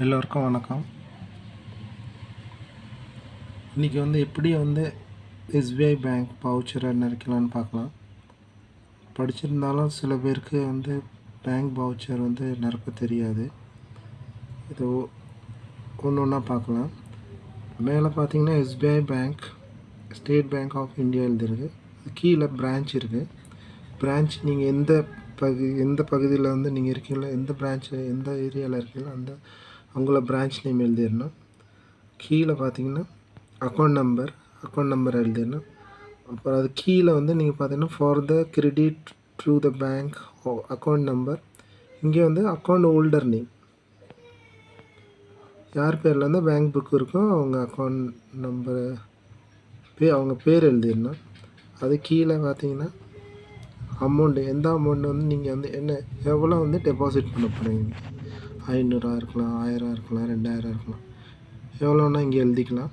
எல்லோருக்கும் வணக்கம். இன்றைக்கி எப்படி எஸ்பிஐ பேங்க் பவுச்சரை நினைக்கலான்னு பார்க்கலாம். படிச்சிருந்தாலும் சில பேருக்கு பேங்க் பவுச்சர் நிரப்ப தெரியாது. இது ஒன்று ஒன்றா பார்க்கலாம். மேலே பார்த்தீங்கன்னா SBI bank, state bank of India எழுதிருக்கு. கீழே பிரான்ச் இருக்குது. பிரான்ச் நீங்கள் எந்த பகுதியில் நீங்கள் இருக்கீங்களோ, எந்த பிரான்ச்சு எந்த ஏரியாவில் இருக்கீங்களோ அவங்கள பிரான்ச் நேம் எழுதிடணும். கீழே பார்த்தீங்கன்னா அக்கௌண்ட் நம்பர் எழுதிடணும். அப்புறம் அது கீழே நீங்கள் பார்த்தீங்கன்னா for the credit to the bank account number. இங்கே அக்கௌண்ட் ஹோல்டர் நேம், யார் பேரில் பேங்க் புக் இருக்கோ அவங்க அக்கௌண்ட் நம்பர் அவங்க பேர் எழுதிடணும். அது கீழே பார்த்தீங்கன்னா அமௌண்ட்டு, எந்த அமௌண்ட் நீங்கள் என்ன எவ்வளோ டெபாசிட் பண்ண போகிறீங்க. 500 இருக்கலாம், 1000 இருக்கலாம், 2000 இருக்கலாம், எவ்வளோன்னா இங்கே எழுதிக்கலாம்.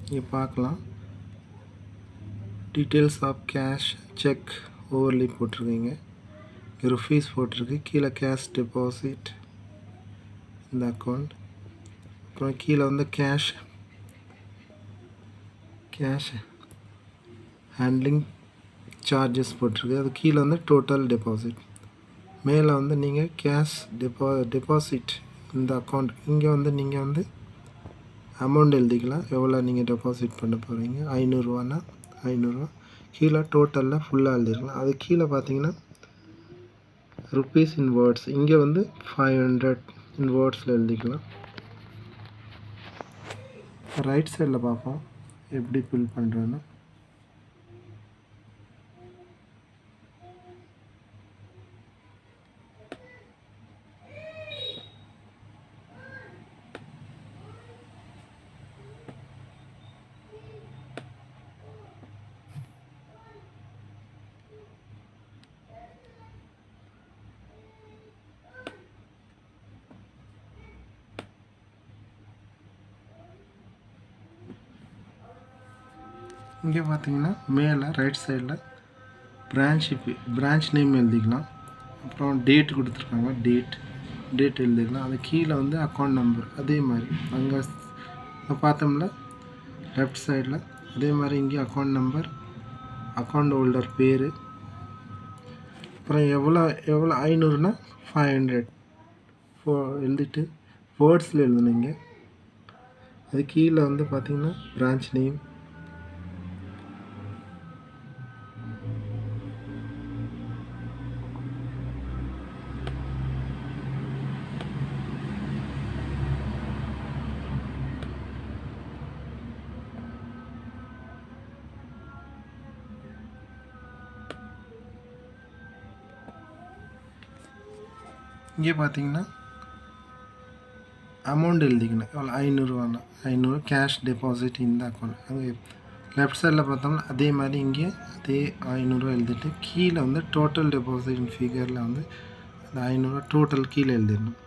இங்கே பார்க்கலாம், details of cash cheque overly போட்டிருக்கீங்க, ருபீஸ் போட்டிருக்கு. கீழே கேஷ் டெபாசிட் இந்த அக்கௌண்ட். அப்புறம் கீழே கேஷ் ஹேண்ட்லிங் சார்ஜஸ் போட்டிருக்கு. அது கீழே டோட்டல் டெபாசிட். மேலே நீங்கள் கேஷ் டெபாசிட் இந்த அக்கௌண்ட். இங்கே நீங்கள் அமௌண்ட் எழுதிக்கலாம், எவ்வளோ நீங்கள் டெபாசிட் பண்ண போகிறீங்க. 500 500. கீழே டோட்டலில் ஃபுல்லாக எழுதிருக்கலாம். அது கீழே பார்த்தீங்கன்னா ருபீஸ் இன் வேர்ட்ஸ், இங்கே 500 இன் வேர்ட்ஸில் எழுதிக்கலாம். ரைட் சைடில் பார்ப்போம் எப்படி ஃபில் பண்ணுறேன்னு. இங்கே பார்த்தீங்கன்னா மேலே ரைட் சைடில் பிரான்ச் நேம் எழுதிக்கலாம். அப்புறம் டேட் கொடுத்துருக்காங்க, டேட் எழுதிக்கலாம். அது கீழே அக்கௌண்ட் நம்பர். அதே மாதிரி அங்கே பார்த்தோம்ல லெஃப்ட் சைடில், அதே மாதிரி இங்கே அக்கௌண்ட் நம்பர், அக்கௌண்ட் ஹோல்டர் பேர், அப்புறம் எவ்வளோ 500னா 500 எழுதிட்டு வேர்ட்ஸில் எழுதுனீங்க. அது கீழே பார்த்தீங்கன்னா பிரான்ச் நேம், இங்கே பார்த்தீங்கன்னா அமௌண்ட் எழுதிக்கணும். எவ்வளோ 500 கேஷ் டெபாசிட் இந்த அக்கௌண்ட். அங்கே லெஃப்ட் சைடில் பார்த்தோம்னா அதே மாதிரி இங்கே அதே 500 எழுதிட்டு கீழே டோட்டல் டெபாசிட் ஃபிகரில் அந்த 500 டோட்டல் கீழே எழுதிடணும்.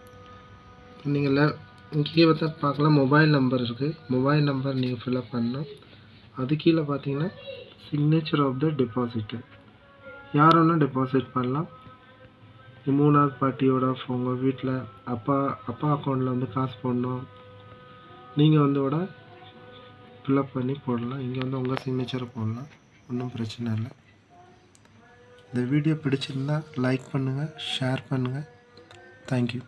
நீங்கள் இங்கே பார்க்கலாம் மொபைல் நம்பர் இருக்குது. மொபைல் நம்பர் நீங்கள் ஃபில்அப் பண்ணணும். அது கீழே பார்த்தீங்கன்னா சிக்னேச்சர் ஆஃப் த டெபாசிட்டர், யார் வேணால் டெபாசிட் பண்ணலாம். மூணாவது பார்ட்டியோட உங்கள் வீட்டில் அப்பா அக்கௌண்ட்டில் காசு போடணும், நீங்கள் ஃபில்அப் பண்ணி போடலாம். இங்கே உங்கள் சிக்னேச்சரை போடலாம், ஒன்றும் பிரச்சனை இல்லை. இந்த வீடியோ பிடிச்சிருந்தால் லைக் பண்ணுங்கள், ஷேர் பண்ணுங்கள். தேங்க்யூ.